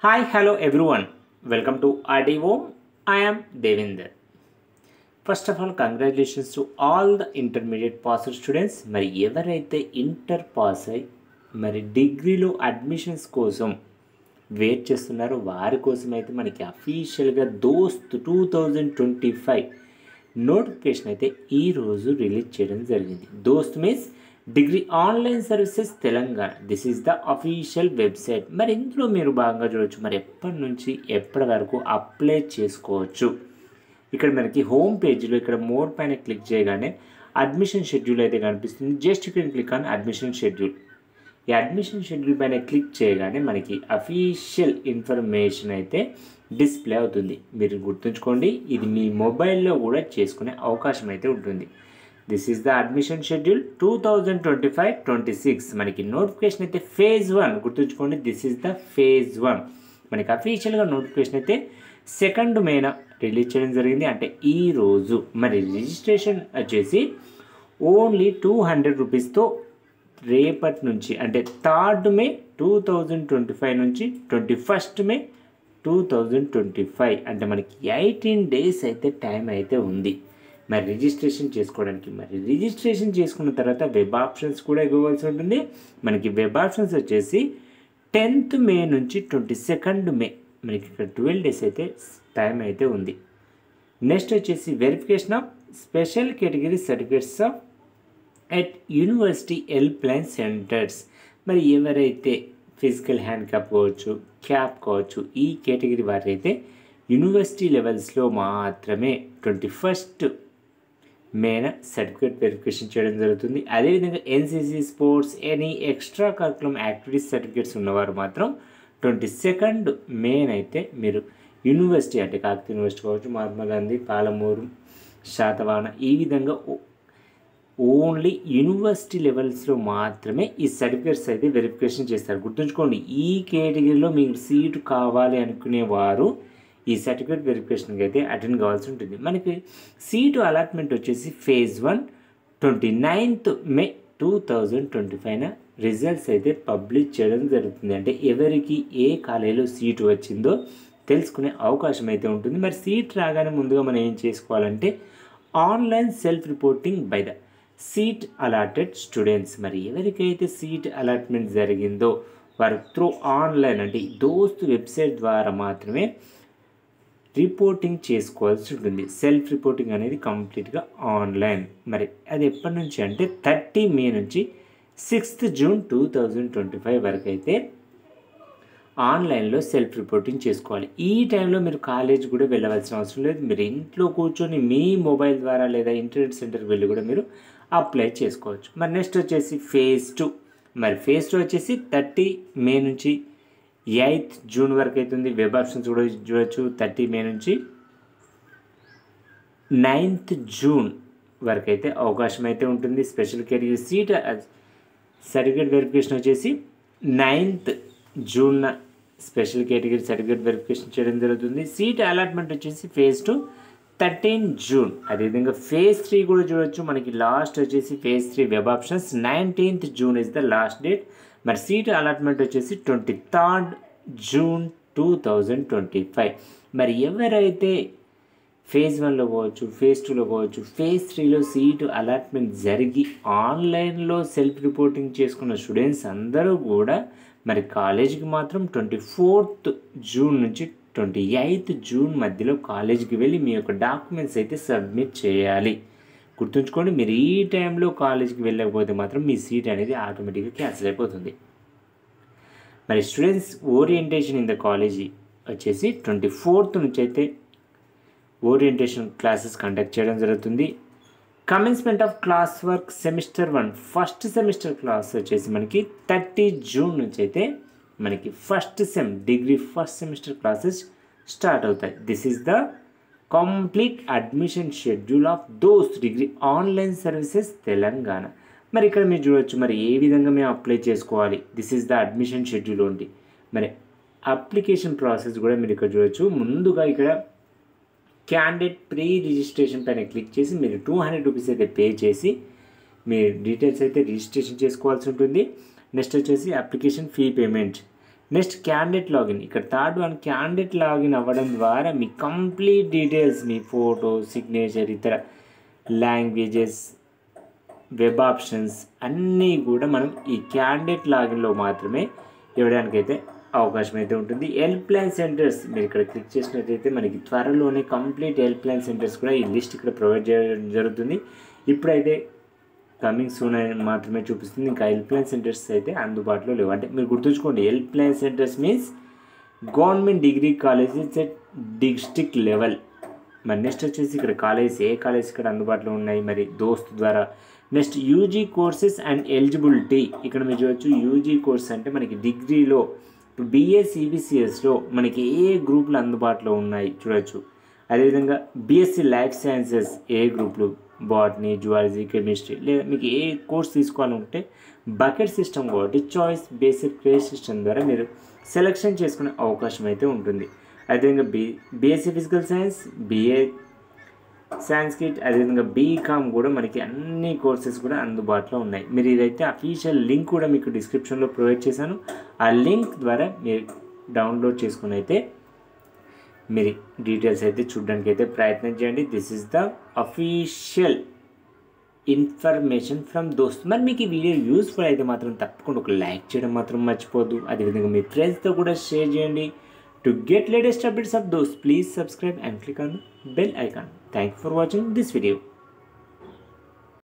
Hi, hello everyone. Welcome to RDO. I am Devinder. First of all, congratulations to all the intermediate passer students. మరి ఎవరైతే inter pass అయ్యి మరి డిగ్రీలో admissions కోసం wait చేస్తున్నారో వారి కోసం అయితే మనకి అఫీషియల్గా దోస్త్ 2025 నోటిఫికేషన్ అయితే ఈరోజు రిలీజ్ చేయడం జరిగింది. దోస్త్ means degree online services Telangana. This is the official website. మరి ఇందులో మీరు భాగంగా చూడవచ్చు మరి ఎప్పటి నుంచి ఎప్పటి వరకు అప్లై చేసుకోవచ్చు. ఇక్కడ మనకి హోమ్ పేజ్లో ఇక్కడ మోడ్ పైన క్లిక్ చేయగానే అడ్మిషన్ షెడ్యూల్ అయితే కనిపిస్తుంది. Just you can click on admission schedule. ఈ అడ్మిషన్ షెడ్యూల్ పైన క్లిక్ చేయగానే మనకి అఫీషియల్ ఇన్ఫర్మేషన్ అయితే డిస్ప్లే అవుతుంది. మీరు గుర్తుంచుకోండి, ఇది మీ మొబైల్లో కూడా చేసుకునే అవకాశం అయితే ఉంటుంది. This is the admission schedule 2025-26. మనకి నోటిఫికేషన్ అయితే ఫేజ్ 1 గుర్తుంచుకోండి. This is the phase 1. మనకి అఫీషియల్గా నోటిఫికేషన్ అయితే 2 మేన రిలీజ్ చేయడం జరిగింది, అంటే ఈరోజు. మరి రిజిస్ట్రేషన్ వచ్చేసి ఓన్లీ 200 రూపీస్తో రేపటి నుంచి అంటే 3 మే 2025 నుంచి 21 మే 2025 అంటే మనకి 18 డేస్ అయితే టైం అయితే ఉంది మరి రిజిస్ట్రేషన్ చేసుకోవడానికి. మరి రిజిస్ట్రేషన్ చేసుకున్న తర్వాత వెబ్ ఆప్షన్స్ కూడా ఇవ్వవలసి ఉంటుంది. మనకి వెబ్ ఆప్షన్స్ వచ్చేసి 10th మే నుంచి 22nd మే మనకి ఇక్కడ 12 డేస్ అయితే టైం అయితే ఉంది. నెక్స్ట్ వచ్చేసి verification of special category certificates of at university help line centres. మరి ఎవరైతే ఫిజికల్ హ్యాండిక్యాప్ కావచ్చు, క్యాప్ కావచ్చు, ఈ కేటగిరీ వారైతే యూనివర్సిటీ లెవెల్స్లో మాత్రమే 21 మేన సర్టిఫికేట్ వెరిఫికేషన్ చేయడం జరుగుతుంది. అదేవిధంగా NCC, sports, any extra curriculum activities certificates ఉన్నవారు మాత్రం 22nd మేన అయితే మీరు యూనివర్సిటీ అంటే కాకతీయ యూనివర్సిటీ కావచ్చు, మహాత్మా గాంధీ, పాలమూరు, శాతవాహన, ఈ విధంగా ఓన్లీ యూనివర్సిటీ లెవెల్స్లో మాత్రమే ఈ సర్టిఫికేట్స్ అయితే వెరిఫికేషన్ చేస్తారు. గుర్తుంచుకోండి, ఈ కేటగిరీలో మీకు సీటు కావాలి అనుకునేవారు ఈ సర్టిఫికేట్ వెరిఫికేషన్కి అయితే అటెండ్ కావాల్సి ఉంటుంది. మనకి సీటు అలాట్మెంట్ వచ్చేసి ఫేజ్ 1 29th మే 2025 రిజల్ట్స్ అయితే పబ్లిష్ చేయడం జరుగుతుంది. అంటే ఎవరికి ఏ కాలేజీలో సీటు వచ్చిందో తెలుసుకునే అవకాశం అయితే ఉంటుంది. మరి సీట్ రాగానే ముందుగా మనం ఏం చేసుకోవాలంటే online self reporting by the seat allotted students. మరి ఎవరికైతే సీట్ అలాట్మెంట్ జరిగిందో వారు త్రూ ఆన్లైన్ అంటే దోస్త్ వెబ్సైట్ ద్వారా మాత్రమే రిపోర్టింగ్ చేసుకోవాల్సి ఉంటుంది. సెల్ఫ్ రిపోర్టింగ్ అనేది కంప్లీట్గా ఆన్లైన్. మరి అది ఎప్పటి నుంచి అంటే 30 మే నుంచి 6th జూన్ 2025 వరకు అయితే ఆన్లైన్లో సెల్ఫ్ రిపోర్టింగ్ చేసుకోవాలి. ఈ టైంలో మీరు కాలేజ్ కూడా వెళ్ళవలసిన అవసరం లేదు. మీరు ఇంట్లో కూర్చొని మీ మొబైల్ ద్వారా లేదా ఇంటర్నెట్ సెంటర్కి వెళ్ళి కూడా మీరు అప్లై చేసుకోవచ్చు. మరి నెక్స్ట్ వచ్చేసి ఫేజ్ 2. మరి ఫేజ్ 2 వచ్చేసి 30 మే నుంచి 8th జూన్ వరకు అవుతుంది. వెబ్ ఆప్షన్స్ కూడా చూడవచ్చు. 30 మే నుంచి 9th జూన్ వరకు అయితే అవకాశం అయితే ఉంటుంది. Special category seat certificate verification వచ్చేసి 9th June special category certificate verification చేయడం జరుగుతుంది. సీట్ అలాట్మెంట్ వచ్చేసి ఫేజ్ 2 13 జూన్. అదేవిధంగా ఫేజ్ 3 కూడా చూడవచ్చు. మనకి లాస్ట్ వచ్చేసి phase 3 web options 19th June is the last date. మరి సీట్ అలాట్మెంట్ వచ్చేసి 23rd జూన్ 2025. మరి ఎవరైతే ఫేజ్ 1లో కావచ్చు, ఫేజ్ 2లో కావచ్చు, ఫేజ్ 3లో సీటు అలాట్మెంట్ జరిగి ఆన్లైన్లో సెల్ఫ్ రిపోర్టింగ్ చేసుకున్న స్టూడెంట్స్ అందరూ కూడా మరి కాలేజీకి మాత్రం 24th జూన్ నుంచి 28th జూన్ మధ్యలో కాలేజీకి వెళ్ళి మీ యొక్క డాక్యుమెంట్స్ అయితే సబ్మిట్ చేయాలి. గుర్తుంచుకోండి, మీరు ఈ టైంలో కాలేజీకి వెళ్ళకపోతే మాత్రం మీ సీట్ అనేది ఆటోమేటిక్గా క్యాన్సిల్ అయిపోతుంది. మరి students orientation in the college వచ్చేసి 24th నుంచి అయితే ఓరియంటేషన్ క్లాసెస్ కండక్ట్ చేయడం జరుగుతుంది. Commencement of class work semester 1 first semester class వచ్చేసి మనకి 30 జూన్ నుంచి అయితే మనకి first sem degree first semester classes start అవుతాయి. This is the complete admission schedule of DOST degree online services Telangana. మరి ఇక్కడ మీరు చూడవచ్చు మరి ఏ విధంగా మేము అప్లై చేసుకోవాలి. This is the admission schedule only. మరి అప్లికేషన్ ప్రాసెస్ కూడా మీరు ఇక్కడ చూడవచ్చు. ముందుగా ఇక్కడ క్యాండిడేట్ ప్రీ రిజిస్ట్రేషన్ పైన క్లిక్ చేసి మీరు 200 రూపీస్ అయితే పే చేసి మీ డీటెయిల్స్ అయితే రిజిస్ట్రేషన్ చేసుకోవాల్సి ఉంటుంది. నెక్స్ట్ వచ్చేసి application fee payment next candidate login, ఇక్కడ థర్డ్ వన్ క్యాండిడేట్ లాగిన్ అవ్వడం ద్వారా మీ కంప్లీట్ డీటెయిల్స్, మీ ఫోటో, సిగ్నేచర్, ఇతర లాంగ్వేజెస్, వెబ్ ఆప్షన్స్ అన్నీ కూడా మనం ఈ క్యాండిడేట్ లాగిన్లో మాత్రమే ఇవ్వడానికైతే అవకాశం అయితే ఉంటుంది. హెల్ప్ లైన్ సెంటర్స్ మీరు ఇక్కడ క్లిక్ చేసినట్లయితే మనకి త్వరలోనే కంప్లీట్ హెల్ప్ లైన్ సెంటర్స్ కూడా ఈ లిస్ట్ ఇక్కడ ప్రొవైడ్ చేయడం జరుగుతుంది. ఇప్పుడైతే కమింగ్ సూన్ అని మాత్రమే చూపిస్తుంది, ఇంకా హెల్ప్ లైన్ సెంటర్స్ అయితే అందుబాటులో లేవు. అంటే మీరు గుర్తుంచుకోండి, help line centres means government degree colleges at district level. మరి నెక్స్ట్ వచ్చేసి ఇక్కడ కాలేజ్, ఏ కాలేజ్ ఇక్కడ అందుబాటులో ఉన్నాయి మరి దోస్త్ ద్వారా. Next UG courses and eligibility, ఇక్కడ మీరు చూడవచ్చు యూజీ కోర్స్ అంటే మనకి డిగ్రీలో BA CBCSలో మనకి ఏ గ్రూపులు అందుబాటులో ఉన్నాయి చూడవచ్చు. అదేవిధంగా BSc లైఫ్ సైన్సెస్ ఏ గ్రూపులు, బాటనీ, జువాలజీ, కెమిస్ట్రీ, లేదా మీకు ఏ కోర్స్ తీసుకోవాలంటే బకెట్ సిస్టమ్ కాబట్టి చాయిస్ బేస్డ్ క్రేజ్ సిస్టమ్ ద్వారా మీరు సెలెక్షన్ చేసుకునే అవకాశం అయితే ఉంటుంది. అదేవిధంగా BSc physical science, BA Sanskrit, అదేవిధంగా బీకామ్ కూడా మనకి అన్ని కోర్సెస్ కూడా అందుబాటులో ఉన్నాయి. మీరు ఇదైతే అఫీషియల్ లింక్ కూడా మీకు డిస్క్రిప్షన్లో ప్రొవైడ్ చేశాను. ఆ లింక్ ద్వారా మీరు డౌన్లోడ్ చేసుకుని అయితే మీరు డీటెయిల్స్ అయితే చూడడానికి అయితే ప్రయత్నం చేయండి. This is the official information from దోస్త్. మరి మీకు ఈ వీడియో యూస్ఫుల్ అయితే మాత్రం తప్పకుండా ఒక లైక్ చేయడం మాత్రం మర్చిపోద్దు. అదేవిధంగా మీ ఫ్రెండ్స్తో కూడా షేర్ చేయండి. To get latest updates of those, please subscribe and click on the bell icon. Thank you for watching this video.